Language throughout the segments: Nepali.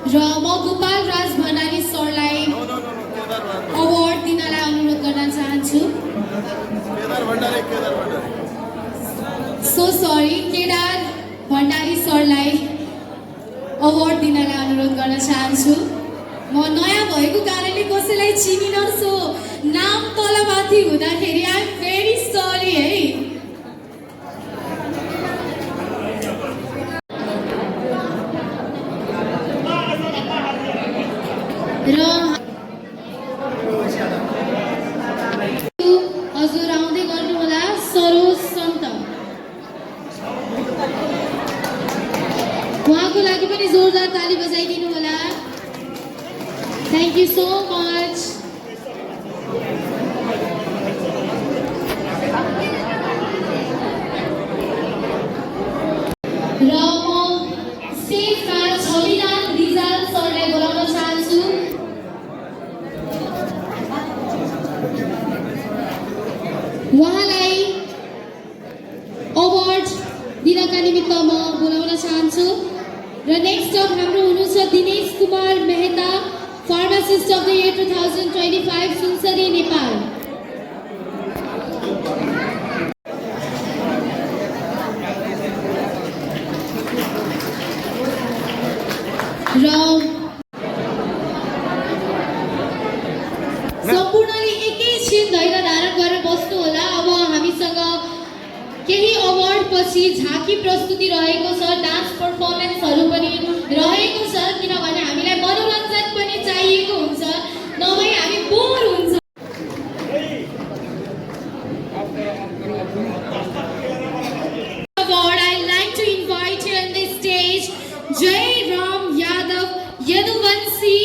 र म गोपाल राज भण्डारी सरलाई अवार्ड दिनलाई अनुरोध गर्न चाहन्छु। सो सरी, केदार भण्डारी सरलाई अवार्ड दिनलाई अनुरोध गर्न चाहन्छु। म नयाँ भएको कारणले कसैलाई चिनिन, सो नाम तलमाथि हुँदाखेरि आई एम भेरी सरी है। र हजुर आउँदै गर्नुहोला सरोज सन्त, उहाँको लागि पनि जोरदार ताली बजाइदिनु होला। Thank you so much. र म स्टेजमा छविनाथ रिजाल सरलाई बोलाउन चाहन्छु। उहाँलाई अवार्ड दिनका निमित्त म बोलाउन चाहन्छु। र नेक्स्ट अफ हाम्रो हुनुहुन्छ Dinesh Kumar Mehta, pharmacist of the year 2025 Sunsari Nepal. र सम्पूर्णले एकैछिन धैर्य धारण गरेर बस्नु होला। अब हामीसँग केही अवार्ड पछि झाँकी प्रस्तुति रहेको छ, डान्स पर्फर्मेन्सहरू पनि रहेको छ, किनभने हामीलाई मनोरञ्जन पनि चाहिएको हुन्छ, नभए हामी बोर हुन्छ। Award, I'd like to invite you on this stage Jai Ram Yadav Yaduvanshi,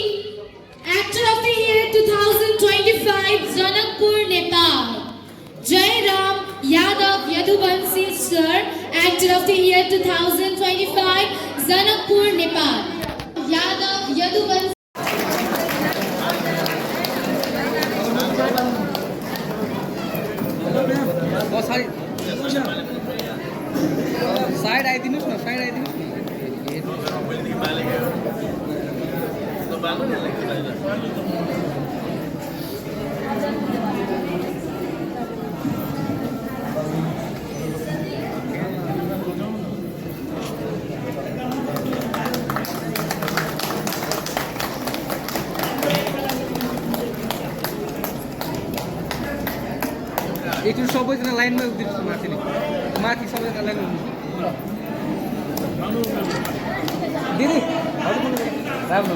Actor of the Year 2025, Janakpur, Nepal. Jai Ram Yadav Yaduvanshi sir, Actor of the Year 2025, Janakpur, Nepal. Yadav Yaduvanshi. Side आइदिनुहोस् न, साइड आइदिनुहोस् न। एकचोटि सबैजना लाइनमा उभिदिनुहोस् न, माथि सबैजना लाइनमा दिदी राम्रो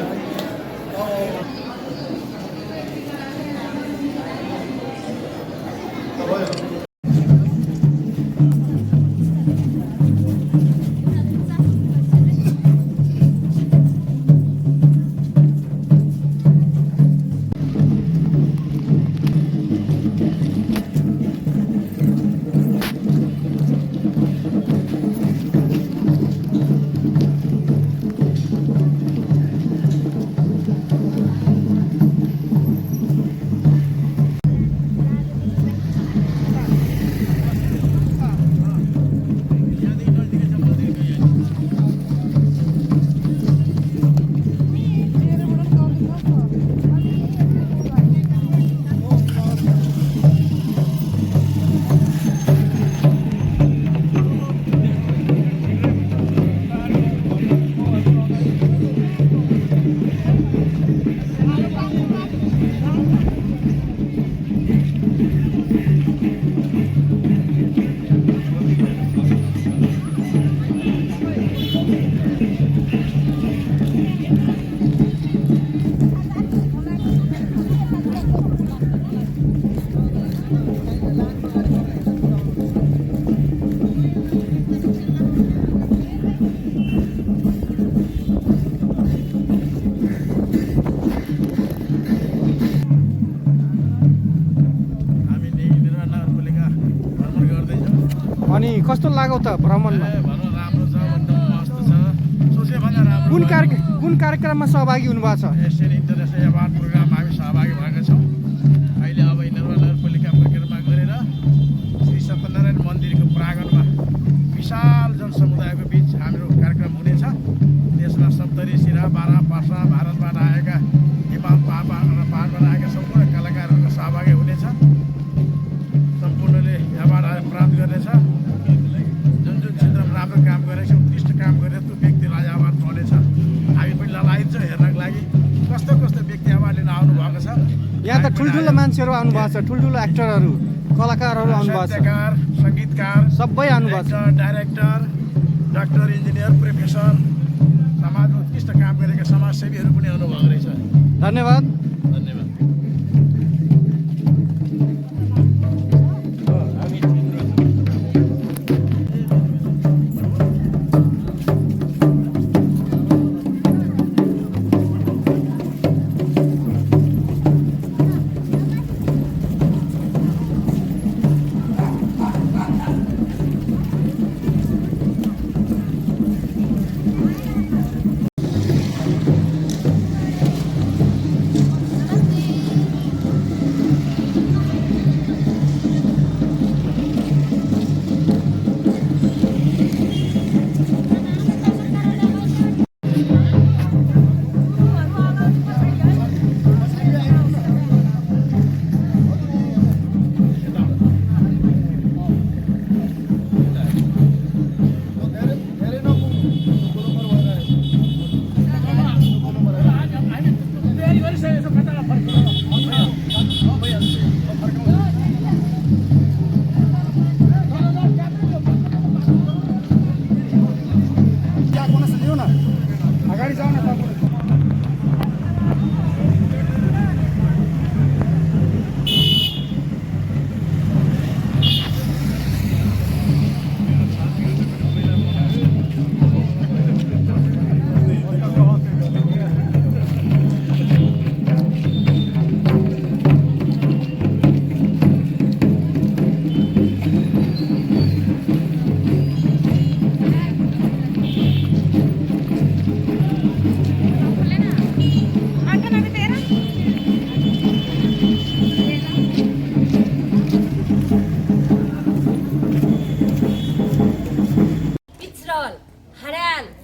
अनि कस्तो लाग्यो त भ्रमणमा? कुन कार्यक्रममा सहभागी हुनुभएको छ? एसियन इन्टरनेसनल अवार्ड प्रोग्राममा हामी सहभागी भएका छौँ। अहिले अब नगरपालिका परिक्रमा गरेर श्री सत्यनारायण मन्दिरको प्राङ्गणमा विशाल जनसमुदायको बिच हाम्रो कार्यक्रम हुनेछ। त्यसमा सप्तऋषि बारा पर्सा भारतबाट आएका हिमाल पहाडबाट आएका सम्पूर्ण कलाकारहरूको सहभागी हुनेछ। सम्पूर्णले यहाँबाट प्राप्त गर्नेछ। जुन जुन क्षेत्रमा राम्रो काम गरेको छ, उत्कृष्ट काम गरेर त्यो व्यक्तिलाई यहाँबाट पाउनेछ। हामी पनि ललायत छ हेर्नको लागि कस्तो कस्तो व्यक्ति यहाँबाट लिन आउनु भएको छ। यहाँ त ठुल्ठुलो मान्छेहरू आउनुभएको छ, ठुल्ठुलो एक्टरहरू, कलाकारहरू आउनुभएको छ, साहित्यकार, सङ्गीतकार, सबै आउनुभएको छ। डाइरेक्टर, डाक्टर, इन्जिनियर, प्रोफेसर, समाजमा उत्कृष्ट काम गरेका समाजसेवीहरू पनि आउनुभएको रहेछ। धन्यवाद। धन्यवाद।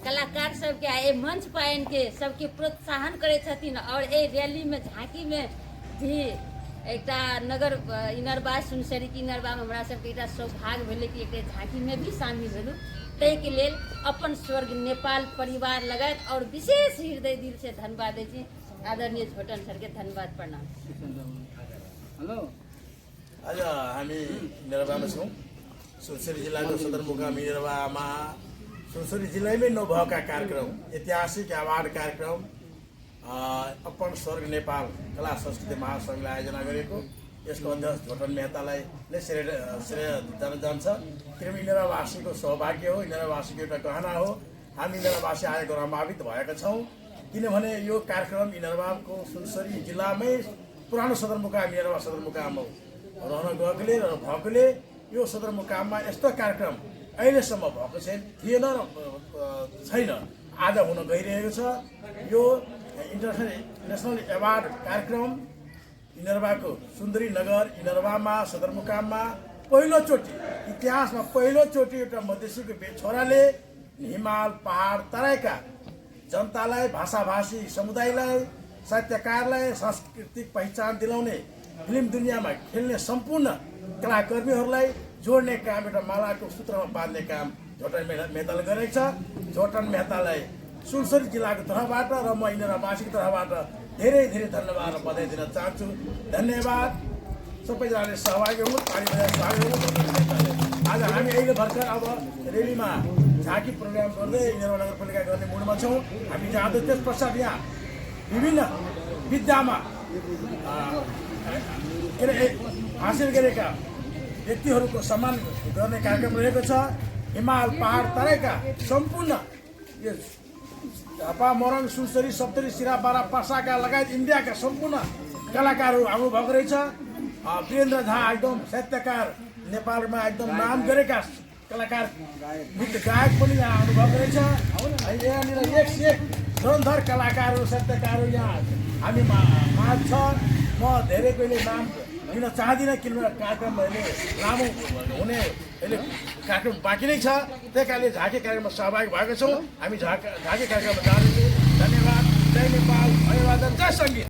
कलाकार सबके आए मंच पायन के सबके प्रोत्साहन करे छथिन। और ए रैली में झांकी में भी एकटा नगर इनरबा सुनसरी की इनरबा में हमरा सबके एकटा सौभाग्य भेलै कि एक झांकी में भी शामिल भेलू। तै के लेल अपन स्वर्ग नेपाल परिवार लगायत और विशेष हृदय दिल से धन्यवाद दै छी आदरणीय झोटन सर के। धन्यवाद, प्रणाम। हेलो, आज हामी इनरबामा छौँ। सुनसरी जिल्लाको सदरमुकाम इनरबामा सुनसरी जिल्लामै नभएका कार्यक्रम, ऐतिहासिक अवार्ड कार्यक्रम अपन स्वर्ग नेपाल कला संस्कृति महासङ्घले आयोजना गरेको। यसको अध्यक्ष झोटन मेहतालाई नै श्रेय जान्छ। किनभने इनरबावासीको सौभाग्य हो, इनरबावासीको एउटा गहना हो। हामी इनरबावासी आएको रमावित भएका छौँ। किनभने यो कार्यक्रम इनरबाको सुनसरी जिल्लामै पुरानो सदरमुकाम इनरबा सदरमुकाम हो। रहन गएकोले र भएकोले यो सदरमुकाममा यस्तो कार्यक्रम अहिलेसम्म भएको थिएन र छैन, आज हुन गइरहेको छ। यो नेसनल एवार्ड कार्यक्रम इनरबाको सुन्दरी नगर इनरबामा सदरमुकाममा पहिलोचोटि इतिहासमा पहिलोचोटि एउटा मधेसीको छोराले हिमाल पहाड तराईका जनतालाई, भाषाभाषी समुदायलाई, साहित्यकारलाई सांस्कृतिक पहिचान दिलाउने, फिल्म दुनियाँमा खेल्ने सम्पूर्ण कलाकर्मीहरूलाई जोड्ने काम, एउटा मालाको सूत्रमा बाँध्ने काम झोटन मेहताले गरेको छ। झोटन मेहतालाई सुनसरी जिल्लाको तर्फबाट र म इनरबावासीको तर्फबाट धेरै धेरै धन्यवाद र बधाई दिन चाहन्छु। धन्यवाद। सबैजनाले सहभागी हुनु, पानी सहभागी हुनु। आज हामी अहिले भर्खर अब रेलीमा झाँकी प्रोग्राम गर्दै इनरबा नगरपालिका गर्ने मुडमा छौँ। हामी जाँदै त्यस पश्चात यहाँ विभिन्न विद्यामा हासिल गरेका व्यक्तिहरूको सम्मान गर्ने कार्यक्रम रहेको छ। हिमाल पहाड तराईका सम्पूर्ण यो झापा मोरङ सुनसरी सप्तरी सिरा बारा पासाका लगायत इन्डियाका सम्पूर्ण कलाकारहरू आउनुभएको रहेछ। वीरेन्द्र झा एकदम साहित्यकार, नेपालमा एकदम नाम गरेका कलाकार, गीत गायक पनि यहाँ आउनुभएको रहेछ। यहाँनिर एक से एक धुरन्धर कलाकारहरू, साहित्यकारहरू यहाँ हामी माझ छ। म धेरै कहिले नाम लिन चाहदिनँ किनभने कार्यक्रम अहिले लामो हुने अहिले कार्यक्रम बाँकी नै छ। त्यही कारणले झाँकी कार्यक्रममा सहभागी भएको छौँ। हामी झाँकी कार्यक्रममा जाँदैछौँ। धन्यवाद। सङ्गीत